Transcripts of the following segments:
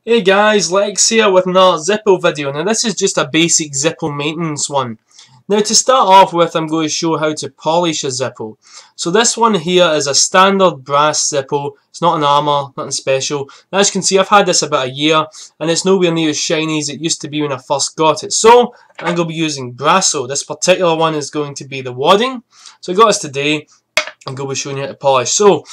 Hey guys, Lex here with another Zippo video. Now this is just a basic Zippo maintenance one. Now to start off with, I'm going to show how to polish a Zippo. So this one here is a standard brass Zippo. It's not an armour, nothing special. Now, as you can see, I've had this about a year and it's nowhere near as shiny as it used to be when I first got it. So I'm going to be using Brasso. This particular one is going to be the wadding. So I got this today. I'm going to be showing you how to polish. So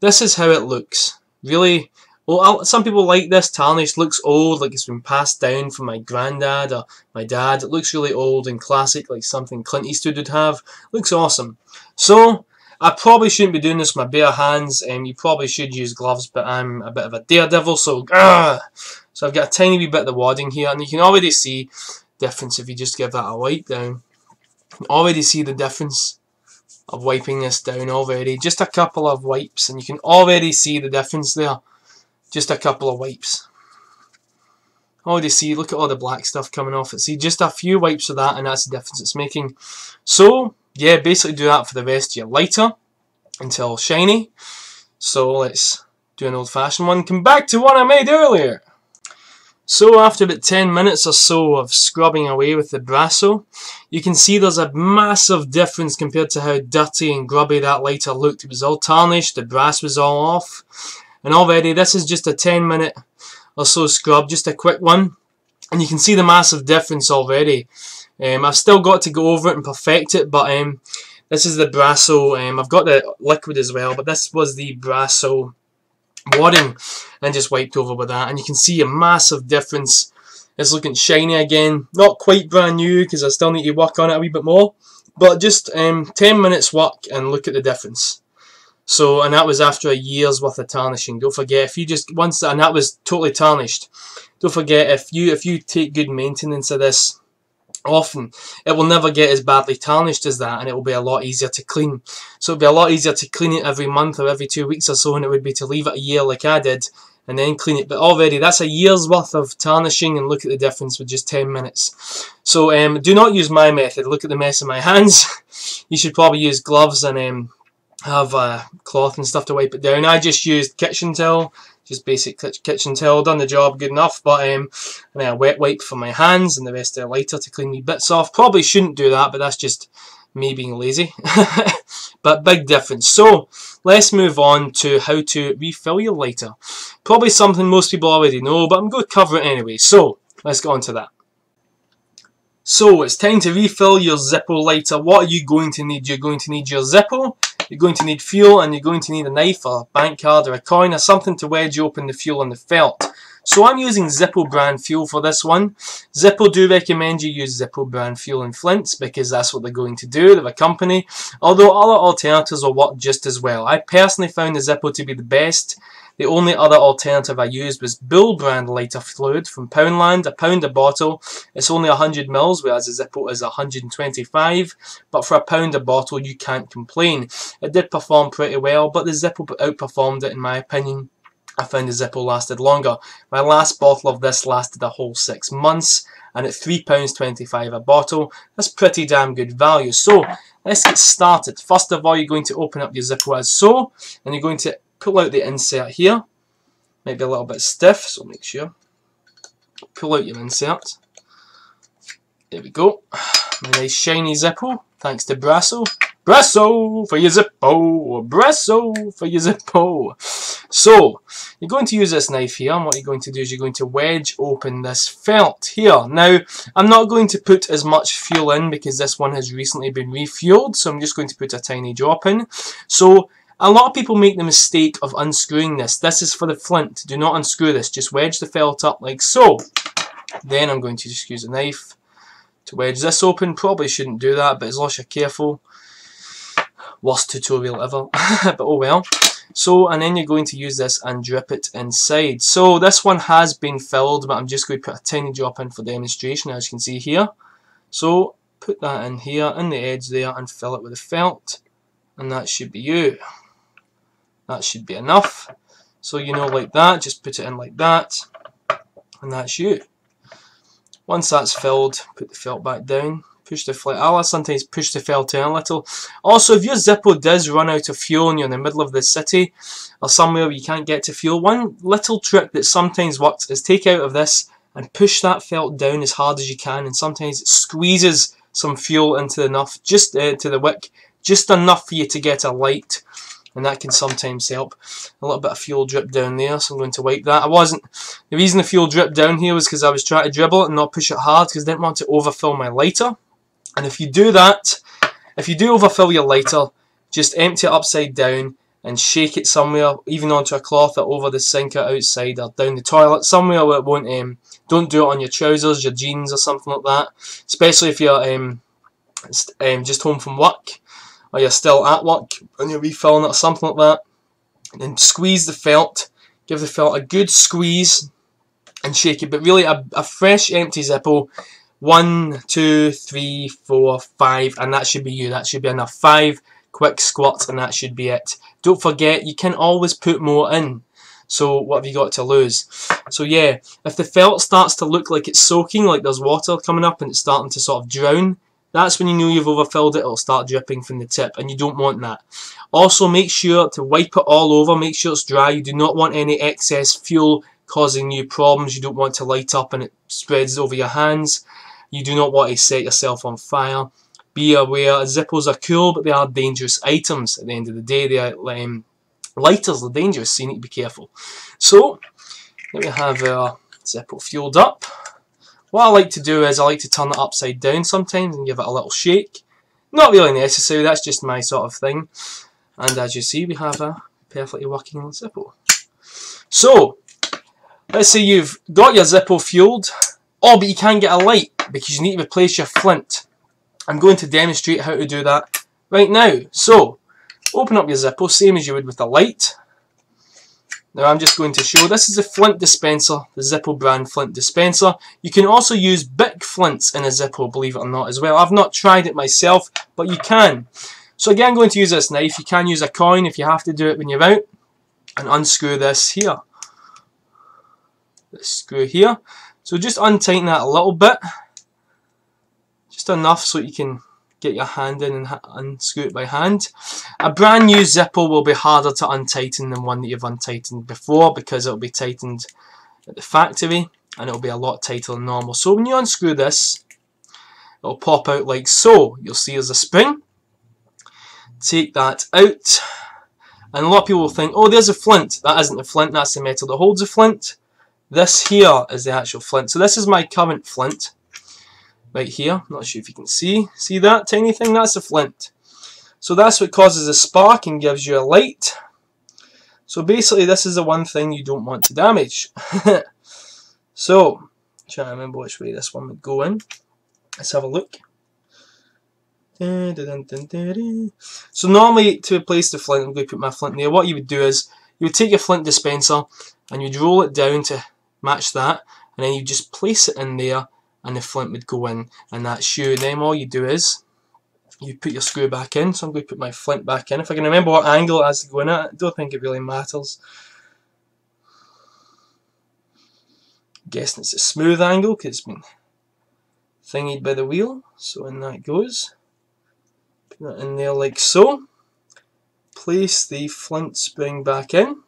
this is how it looks. Really. Well, some people like this tarnish. Looks old, like it's been passed down from my granddad or my dad. It looks really old and classic, like something Clint Eastwood would have. Looks awesome. So, I probably shouldn't be doing this with my bare hands, and you probably should use gloves, but I'm a bit of a daredevil, so so I've got a tiny wee bit of the wadding here, and you can already see the difference if you just give that a wipe down. You can already see the difference of wiping this down already. Just a couple of wipes, and you can already see the difference there. Just a couple of wipes. Already see, look at all the black stuff coming off it. See, just a few wipes of that and that's the difference it's making. So, yeah, basically do that for the rest of your lighter until shiny. So let's do an old fashioned one. Come back to one I made earlier. So after about 10 minutes or so of scrubbing away with the Brasso, you can see there's a massive difference compared to how dirty and grubby that lighter looked. It was all tarnished, the brass was all off. And already, this is just a 10-minute or so scrub, just a quick one. And you can see the massive difference already. I've still got to go over it and perfect it, but this is the Brasso. I've got the liquid as well, but this was the Brasso wadding. And just wiped over with that. And you can see a massive difference. It's looking shiny again. Not quite brand new, because I still need to work on it a wee bit more. But just 10 minutes work, and look at the difference. So, and that was after a year's worth of tarnishing. Don't forget, if you just and that was totally tarnished. Don't forget, if you take good maintenance of this often, it will never get as badly tarnished as that, and it will be a lot easier to clean. So it'll be a lot easier to clean it every month or every 2 weeks or so, and it would be to leave it a year like I did, and then clean it. But already, that's a year's worth of tarnishing, and look at the difference with just 10 minutes. So do not use my method. Look at the mess in my hands. You should probably use gloves and have cloth and stuff to wipe it down. I just used kitchen towel, just basic kitchen towel, done the job good enough, but and then a wet wipe for my hands and the rest of the lighter to clean me bits off. Probably shouldn't do that, but that's just me being lazy. But big difference. So let's move on to how to refill your lighter. Probably something most people already know, but I'm going to cover it anyway. So let's get on to that. So it's time to refill your Zippo lighter. What are you going to need? You're going to need your Zippo, you're going to need fuel, and you're going to need a knife or a bank card or a coin or something to wedge open the fuel and the felt. So I'm using Zippo brand fuel for this one. Zippo do recommend you use Zippo brand fuel in flints because that's what they're going to do. They're a company. Although other alternatives will work just as well. I personally found the Zippo to be the best. The only other alternative I used was Bull brand lighter fluid from Poundland, £1 a bottle. It's only 100 mils, whereas the Zippo is 125. But for £1 a bottle, you can't complain. It did perform pretty well, but the Zippo outperformed it in my opinion. I found the Zippo lasted longer. My last bottle of this lasted a whole 6 months, and at £3.25 a bottle, that's pretty damn good value. So let's get started. First of all, you're going to open up your Zippo as so, and you're going to pull out the insert here. Might be a little bit stiff, so make sure. Pull out your insert. There we go. My nice shiny Zippo, thanks to Brasso. Brasso for your Zippo! Brasso for your Zippo! So, you're going to use this knife here, and what you're going to do is you're going to wedge open this felt here. Now, I'm not going to put as much fuel in because this one has recently been refueled, so I'm just going to put a tiny drop in. So, a lot of people make the mistake of unscrewing this. This is for the flint. Do not unscrew this. Just wedge the felt up like so. Then I'm going to just use a knife to wedge this open. Probably shouldn't do that, but as long as you're careful. Worst tutorial ever. But oh well. So, and then you're going to use this and drip it inside. So this one has been filled, but I'm just going to put a tiny drop in for demonstration, as you can see here. So, put that in here, in the edge there, and fill it with the felt. And that should be you. That should be enough. So, you know, like that, just put it in like that. And that's you. Once that's filled, put the felt back down. push the flight. I'll sometimes push the filter in a little. Also, if your Zippo does run out of fuel and you're in the middle of the city or somewhere where you can't get to fuel, one little trick that sometimes works is take out of this and push that felt down as hard as you can, and sometimes it squeezes some fuel into to the wick, just enough for you to get a light, and that can sometimes help. A little bit of fuel drip down there, so I'm going to wipe that. The reason the fuel dripped down here was because I was trying to dribble it and not push it hard, because I didn't want to overfill my lighter. And if you do that, if you do overfill your lighter, just empty it upside down and shake it somewhere, even onto a cloth or over the sink or outside or down the toilet, somewhere where it won't, don't do it on your trousers, your jeans or something like that, especially if you're just home from work or you're still at work and you're refilling it or something like that. And then squeeze the felt, give the felt a good squeeze and shake it, but really a fresh empty Zippo, 1, 2, 3, 4, 5, and that should be you. That should be enough. 5 quick squirts and that should be it. Don't forget, you can always put more in. So what have you got to lose? So yeah, if the felt starts to look like it's soaking, like there's water coming up and it's starting to sort of drown, that's when you know you've overfilled it. It'll start dripping from the tip, and you don't want that. Also, make sure to wipe it all over, make sure it's dry. You do not want any excess fuel causing you problems. You don't want to light up and it spreads over your hands. You do not want to set yourself on fire. Be aware, Zippos are cool, but they are dangerous items. At the end of the day, they are lighters are dangerous, so you need to be careful. So, let me have our Zippo fueled up. What I like to do is I like to turn it upside down sometimes and give it a little shake. Not really necessary, that's just my sort of thing. And as you see, we have a perfectly working Zippo. So, let's say you've got your Zippo fueled. Oh, but you can't get a light because you need to replace your flint. I'm going to demonstrate how to do that right now. So, open up your Zippo, same as you would with the light. Now I'm just going to show, this is a flint dispenser, the Zippo brand flint dispenser. You can also use big flints in a Zippo, believe it or not, as well. I've not tried it myself, but you can. So again, I'm going to use this knife. You can use a coin if you have to do it when you're out. And unscrew this here. This screw here. So just untighten that a little bit. Just enough so you can get your hand in and unscrew it by hand. A brand new Zippo will be harder to untighten than one that you've untightened before, because it will be tightened at the factory and it will be a lot tighter than normal. So when you unscrew this, it will pop out like so. You'll see there's a spring. Take that out, and a lot of people will think, oh, there's a flint. That isn't the flint, that's the metal that holds the flint. This here is the actual flint. So this is my current flint. Right here, not sure if you can see that tiny thing, that's a flint. So that's what causes a spark and gives you a light. So basically this is the one thing you don't want to damage. So, trying to remember which way this one would go in. Let's have a look. So normally to replace the flint, I'm going to put my flint there, what you would do is, you would take your flint dispenser and you'd roll it down to match that, and then you just place it in there and the flint would go in, and that's you. Then all you do is you put your screw back in. So I'm going to put my flint back in. If I can remember what angle it has to go in at, I don't think it really matters. I'm guessing it's a smooth angle because it's been thingied by the wheel. So in that goes. Put that in there like so. Place the flint spring back in,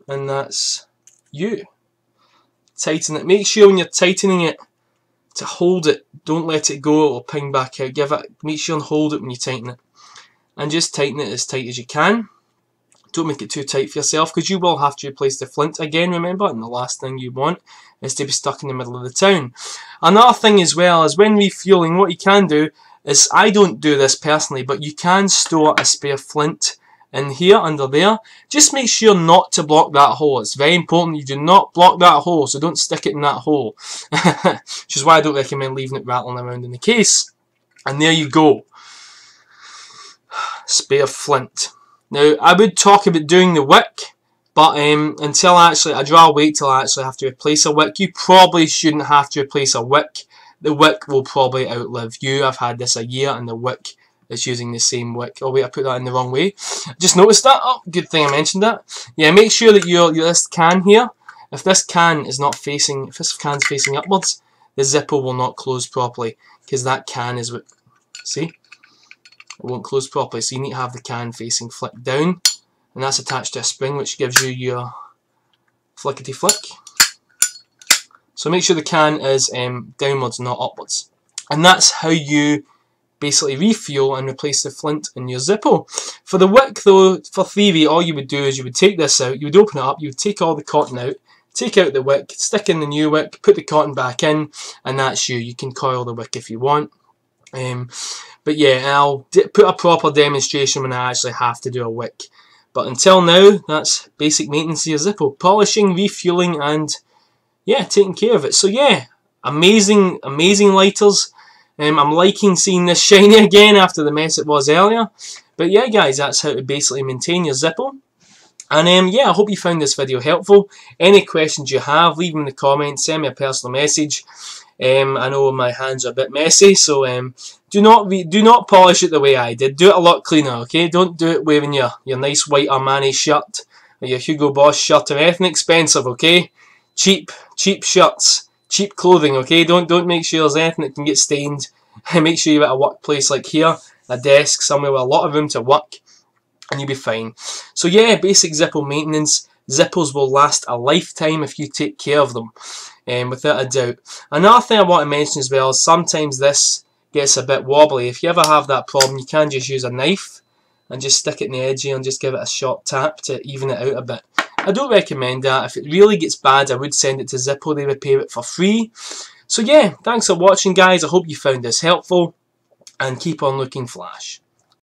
and that's you. Tighten it. Make sure when you're tightening it to hold it. Don't let it go, it'll ping back out. Make sure and hold it when you tighten it. And just tighten it as tight as you can. Don't make it too tight for yourself, because you will have to replace the flint again, remember, and the last thing you want is to be stuck in the middle of the town. Another thing as well is when refueling, what you can do is, I don't do this personally, but you can store a spare flint in here, under there. Just make sure not to block that hole. It's very important you do not block that hole, so don't stick it in that hole. Which is why I don't recommend leaving it rattling around in the case. And there you go. Spare flint. Now, I would talk about doing the wick, but I'd rather wait till I actually have to replace a wick. You probably shouldn't have to replace a wick. The wick will probably outlive you. I've had this a year and the wick is using the same wick. Oh wait, I put that in the wrong way. Just noticed that. Oh, good thing I mentioned that. Yeah, make sure that this can here, if this can is not facing, if this can's facing upwards, the Zippo will not close properly. because that can is what, see, it won't close properly, so you need to have the can facing flick down, and that's attached to a spring which gives you your flickety flick. So make sure the can is downwards, not upwards. And that's how you basically refuel and replace the flint in your Zippo. For the wick though, for theory, all you would do is you would take this out, you would open it up, you would take all the cotton out, take out the wick, stick in the new wick, put the cotton back in, and that's you. You can coil the wick if you want. But yeah, I'll put a proper demonstration when I actually have to do a wick. But until now, that's basic maintenance of your Zippo. Polishing, refueling, and yeah, taking care of it. So yeah, amazing lighters. I'm liking seeing this shiny again after the mess it was earlier. But yeah guys, that's how to basically maintain your Zippo. And yeah, I hope you found this video helpful. Any questions you have, leave them in the comments, send me a personal message. I know my hands are a bit messy, so do not polish it the way I did. Do it a lot cleaner, okay? Don't do it wearing your nice white Armani shirt or your Hugo Boss shirt or anything expensive, okay? Cheap shirts, cheap clothing, okay? Don't make sure there's anything that can get stained. Make sure you're at a workplace like here, a desk, somewhere with a lot of room to work, and you'll be fine. So yeah, basic Zippo maintenance. Zippos will last a lifetime if you take care of them, without a doubt. Another thing I want to mention as well is sometimes this gets a bit wobbly. If you ever have that problem, you can just use a knife and just stick it in the edge here and just give it a short tap to even it out a bit. I don't recommend that. If it really gets bad, I would send it to Zippo. They repair it for free. So yeah, thanks for watching guys. I hope you found this helpful, and keep on looking flash.